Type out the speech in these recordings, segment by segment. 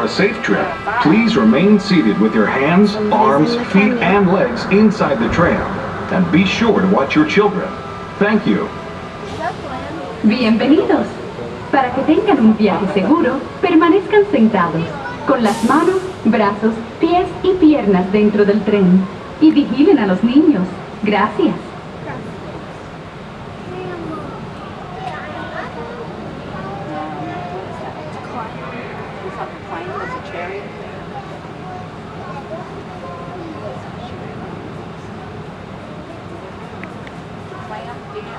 A safe trip, please remain seated with your hands, arms, feet, and legs inside the tram. And be sure to watch your children. Thank you. Bienvenidos. Para que tengan un viaje seguro, permanezcan sentados, con las manos, brazos, pies y piernas dentro del tren. Y vigilen a los niños. Gracias.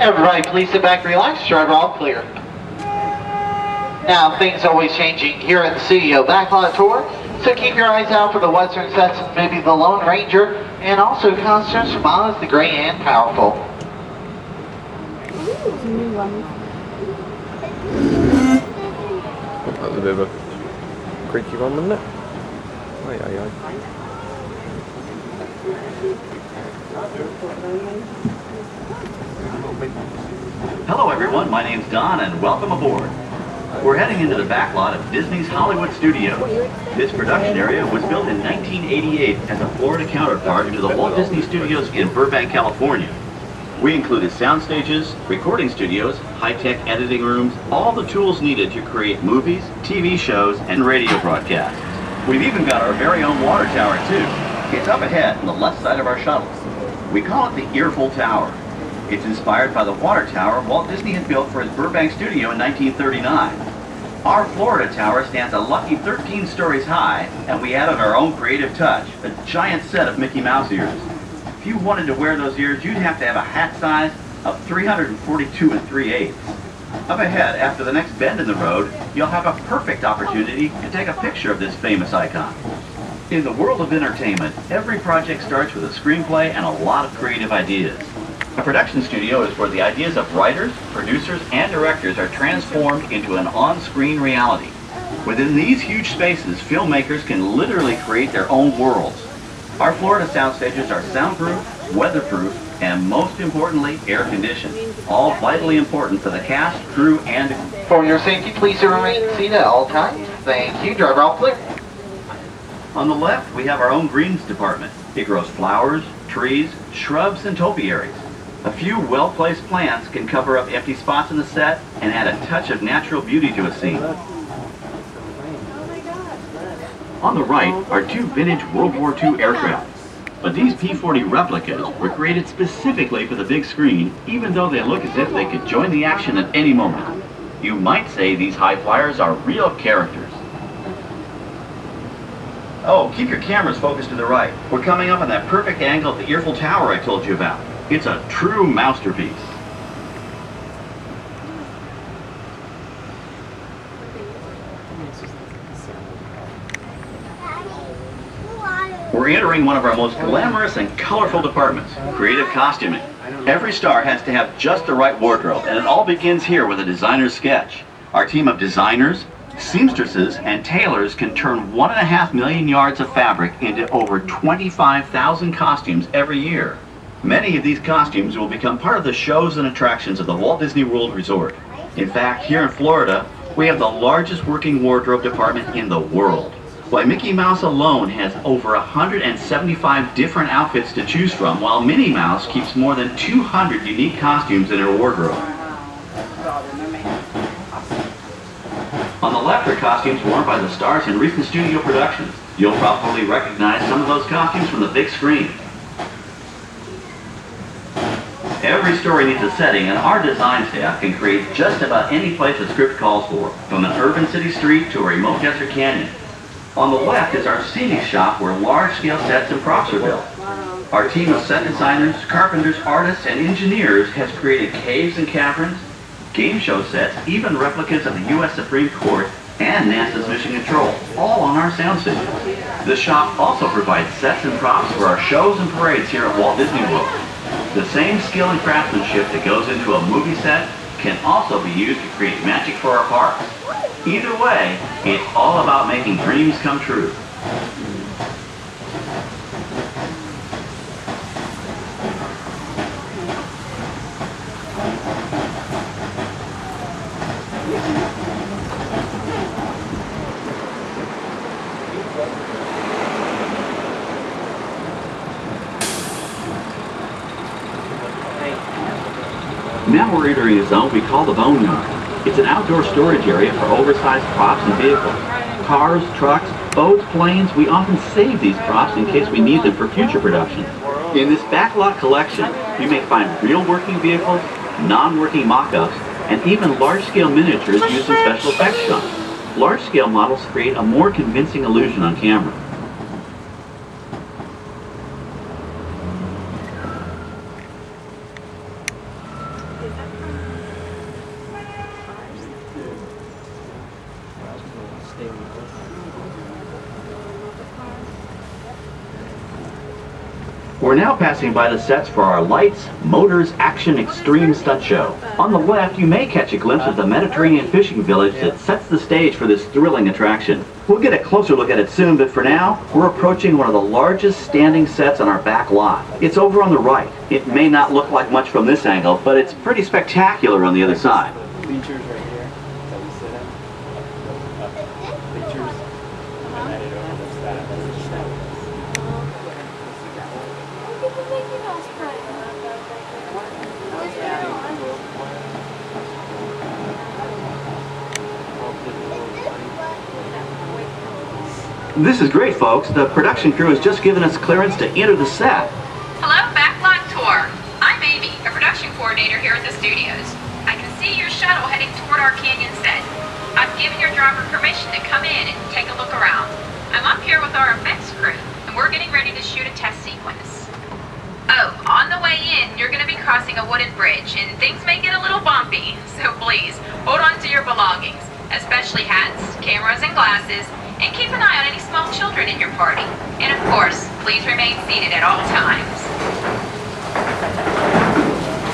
Everybody, please sit back and relax. Driver all clear. Now, things are always changing here at the Studio Backlot Tour, so keep your eyes out for the Western sets, maybe the Lone Ranger, and also costumes from Oz the Great and Powerful. That was a bit of a creaky one, wasn't it? Aye, aye, aye. Hello everyone, my name's Don and welcome aboard. We're heading into the backlot of Disney's Hollywood Studios. This production area was built in 1988 as a Florida counterpart to the Walt Disney Studios in Burbank, California. We included sound stages, recording studios, high-tech editing rooms, all the tools needed to create movies, TV shows, and radio broadcasts. We've even got our very own water tower too. It's up ahead on the left side of our shuttle. We call it the Earful Tower. It's inspired by the water tower Walt Disney had built for his Burbank studio in 1939. Our Florida tower stands a lucky 13 stories high, and we added our own creative touch, a giant set of Mickey Mouse ears. If you wanted to wear those ears, you'd have to have a hat size of 342 3/8. Up ahead, after the next bend in the road, you'll have a perfect opportunity to take a picture of this famous icon. In the world of entertainment, every project starts with a screenplay and a lot of creative ideas. A production studio is where the ideas of writers, producers, and directors are transformed into an on-screen reality. Within these huge spaces, filmmakers can literally create their own worlds. Our Florida sound stages are soundproof, weatherproof, and most importantly, air-conditioned. All vitally important for the cast, crew, and... For your safety, please remain seated at all times. Thank you. Driver all clear. On the left, we have our own greens department. It grows flowers, trees, shrubs, and topiaries. A few well-placed plants can cover up empty spots in the set and add a touch of natural beauty to a scene. On the right are two vintage World War II aircraft. But these P-40 replicas were created specifically for the big screen, even though they look as if they could join the action at any moment. You might say these high flyers are real characters. Oh, keep your cameras focused to the right. We're coming up on that perfect angle of the Earful Tower I told you about. It's a true masterpiece. We're entering one of our most glamorous and colorful departments, creative costuming. Every star has to have just the right wardrobe, and it all begins here with a designer's sketch. Our team of designers, seamstresses, and tailors can turn 1.5 million yards of fabric into over 25,000 costumes every year. Many of these costumes will become part of the shows and attractions of the Walt Disney World Resort. In fact, here in Florida, we have the largest working wardrobe department in the world. Why, Mickey Mouse alone has over 175 different outfits to choose from, while Minnie Mouse keeps more than 200 unique costumes in her wardrobe. On the left are costumes worn by the stars in recent studio productions. You'll probably recognize some of those costumes from the big screen. Every story needs a setting, and our design staff can create just about any place a script calls for, from an urban city street to a remote desert canyon. On the left is our scenic shop where large-scale sets and props are built. Our team of set designers, carpenters, artists, and engineers has created caves and caverns, game show sets, even replicas of the U.S. Supreme Court and NASA's Mission Control, all on our sound stages. The shop also provides sets and props for our shows and parades here at Walt Disney World. The same skill and craftsmanship that goes into a movie set can also be used to create magic for our parks. Either way, it's all about making dreams come true. Now we're entering a zone we call the Boneyard. It's an outdoor storage area for oversized props and vehicles. Cars, trucks, boats, planes, we often save these props in case we need them for future production. In this backlot collection, you may find real working vehicles, non-working mock-ups, and even large-scale miniatures used in special effects shots. Large-scale models create a more convincing illusion on camera. We're now passing by the sets for our Lights, Motors, Action Extreme Stunt Show. On the left, you may catch a glimpse of the Mediterranean fishing village that sets the stage for this thrilling attraction. We'll get a closer look at it soon, but for now, we're approaching one of the largest standing sets on our back lot. It's over on the right. It may not look like much from this angle, but it's pretty spectacular on the other side. Bleachers right here that we sit in. Bleachers. And then it opens that. This is great, folks. The production crew has just given us clearance to enter the set. Hello, Backlot Tour. I'm Amy, a production coordinator here at the studios. I can see your shuttle heading toward our canyon set. I've given your driver permission to come in and take a look around. I'm up here with our effects crew, and we're getting ready to shoot a test sequence. Oh, on the way in, you're going to be crossing a wooden bridge, and things may get a little bumpy, so please, hold on to your belongings, especially hats, cameras, and glasses, and keep an eye on any small children in your party. And of course, please remain seated at all times.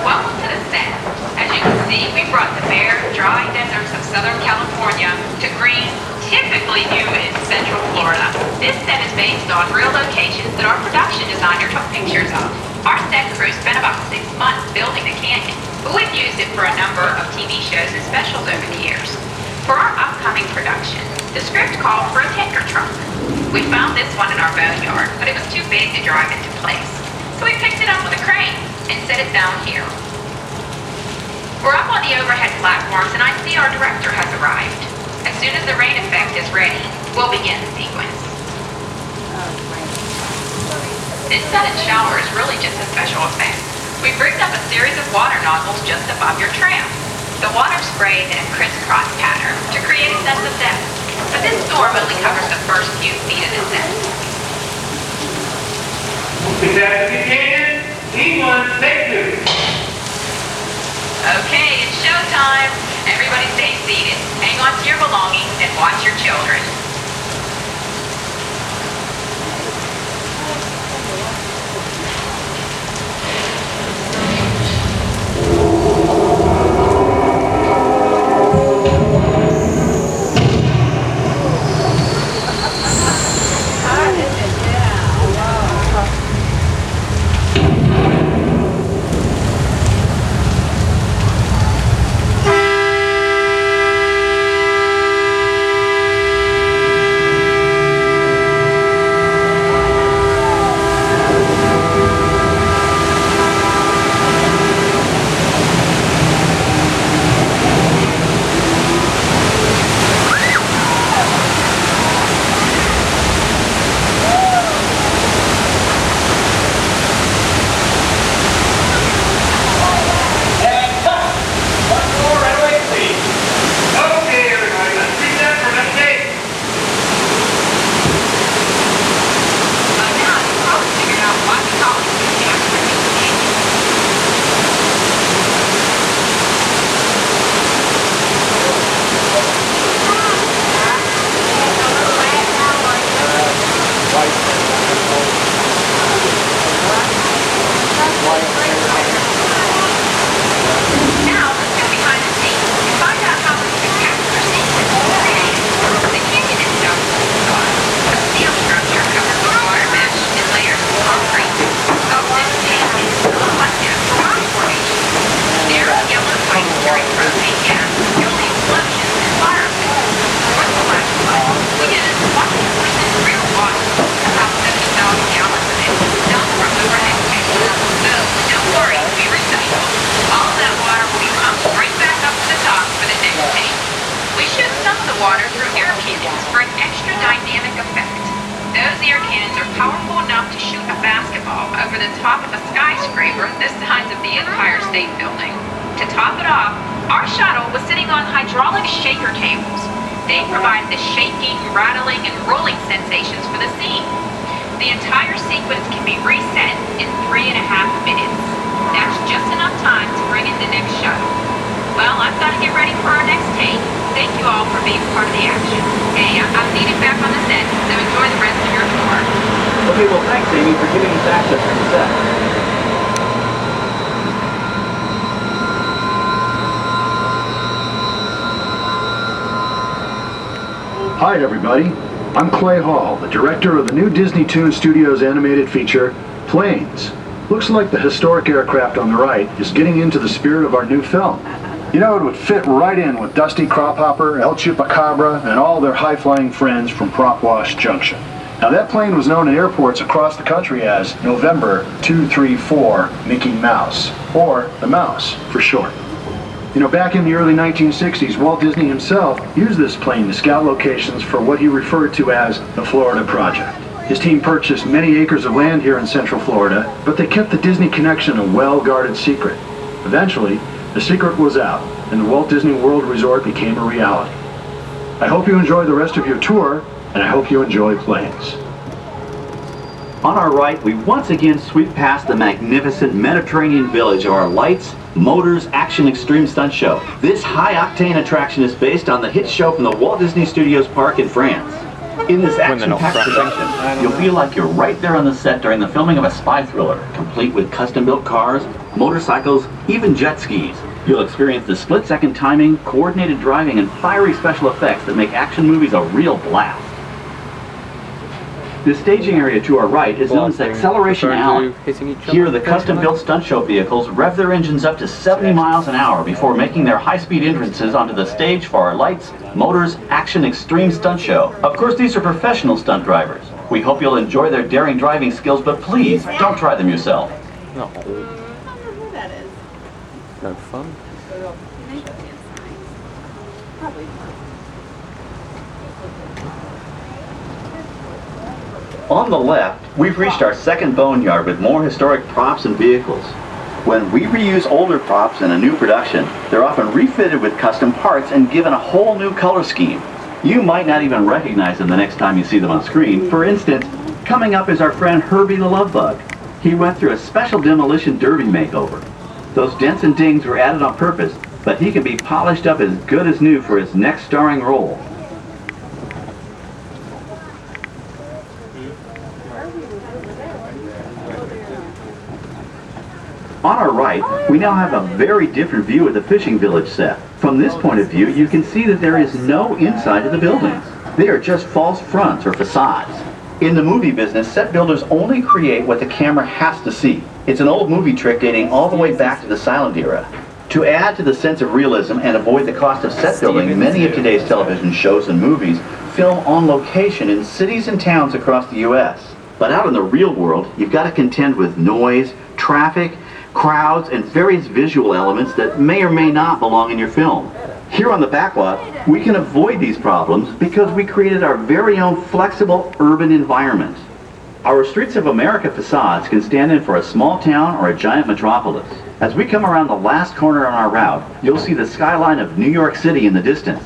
Welcome to the set. As you can see, we brought the bare, dry deserts of Southern California to green, typically new in Central Florida. This set is based on real locations that our production designer took pictures of. Our set crew spent about 6 months building the canyon, but we've used it for a number of TV shows and specials over the years. For our upcoming production, the script called for a tanker truck. We found this one in our boneyard, but it was too big to drive into place. So we picked it up with a crane and set it down here. We're up on the overhead platforms, and I see our director has arrived. As soon as the rain effect is ready, we'll begin the sequence. This set and shower is really just a special effect. We've rigged up a series of water nozzles just above your tram. The water sprays in a crisscross pattern to create a sense of depth, but this storm only covers the first few feet of the set. Catastrophe Canyon, T1, take 2. Okay, it's showtime. Everybody stay seated. Hang on to your belongings and watch your children. Those air cannons are powerful enough to shoot a basketball over the top of a skyscraper the size of the Empire State Building. To top it off, our shuttle was sitting on hydraulic shaker tables. They provide the shaking, rattling, and rolling sensations for the scene. The entire sequence can be reset in 3.5 minutes. That's just enough time to bring in the next shuttle. Well, I've got to get ready for our next take. Thank you all for being part of the action. Hey, I'm needed back on the set, so enjoy the rest of your tour. Okay, well, thanks, Amy, for giving us access to the set. Hi, everybody. I'm Clay Hall, the director of the new Disney Toon Studios animated feature, Planes. Looks like the historic aircraft on the right is getting into the spirit of our new film. You know, it would fit right in with Dusty Crophopper, El Chupacabra, and all their high-flying friends from Prop Wash Junction. Now, that plane was known in airports across the country as November 234 Mickey Mouse, or the Mouse for short. You know, back in the early 1960s, Walt Disney himself used this plane to scout locations for what he referred to as the Florida Project. His team purchased many acres of land here in Central Florida, but they kept the Disney connection a well-guarded secret. Eventually, the secret was out, and the Walt Disney World Resort became a reality. I hope you enjoy the rest of your tour, and I hope you enjoy Planes. On our right, we once again sweep past the magnificent Mediterranean village of our lights, motors, action extreme stunt show. This high-octane attraction is based on the hit show from the Walt Disney Studios Park in France. In this action-packed production, you'll feel like you're right there on the set during the filming of a spy thriller, complete with custom-built cars, motorcycles, even jet skis. You'll experience the split-second timing, coordinated driving, and fiery special effects that make action movies a real blast. The staging area to our right is known as Acceleration Alley. Here, the custom-built stunt show vehicles rev their engines up to 70 miles an hour before making their high-speed entrances onto the stage for our lights, motors, action extreme stunt show. Of course, these are professional stunt drivers. We hope you'll enjoy their daring driving skills, but please, don't try them yourself. No. No fun. On the left, we've reached our second boneyard with more historic props and vehicles. When we reuse older props in a new production, they're often refitted with custom parts and given a whole new color scheme. You might not even recognize them the next time you see them on screen. For instance, coming up is our friend Herbie the Love Bug. He went through a special demolition derby makeover. Those dents and dings were added on purpose, but he can be polished up as good as new for his next starring role. On our right, we now have a very different view of the fishing village set. From this point of view, you can see that there is no inside to the buildings. They are just false fronts or facades. In the movie business, set builders only create what the camera has to see. It's an old movie trick dating all the way back to the silent era. To add to the sense of realism and avoid the cost of set building, many of today's television shows and movies film on location in cities and towns across the U.S. But out in the real world, you've got to contend with noise, traffic, crowds, and various visual elements that may or may not belong in your film. Here on the Backlot, we can avoid these problems because we created our very own flexible urban environment. Our Streets of America facades can stand in for a small town or a giant metropolis. As we come around the last corner on our route, you'll see the skyline of New York City in the distance.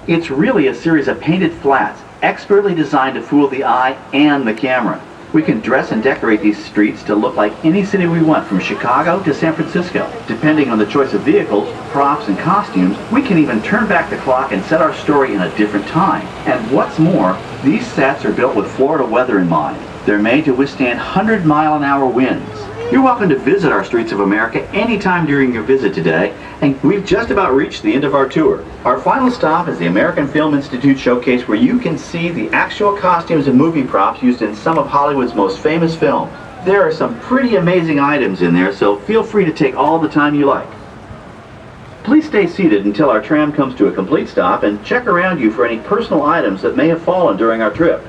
It's really a series of painted flats, expertly designed to fool the eye and the camera. We can dress and decorate these streets to look like any city we want, from Chicago to San Francisco. Depending on the choice of vehicles, props, and costumes, we can even turn back the clock and set our story in a different time. And what's more, these sets are built with Florida weather in mind. They're made to withstand 100-mile-an-hour winds. You're welcome to visit our Streets of America anytime during your visit today, and we've just about reached the end of our tour. Our final stop is the American Film Institute Showcase, where you can see the actual costumes and movie props used in some of Hollywood's most famous films. There are some pretty amazing items in there, so feel free to take all the time you like. Please stay seated until our tram comes to a complete stop and check around you for any personal items that may have fallen during our trip.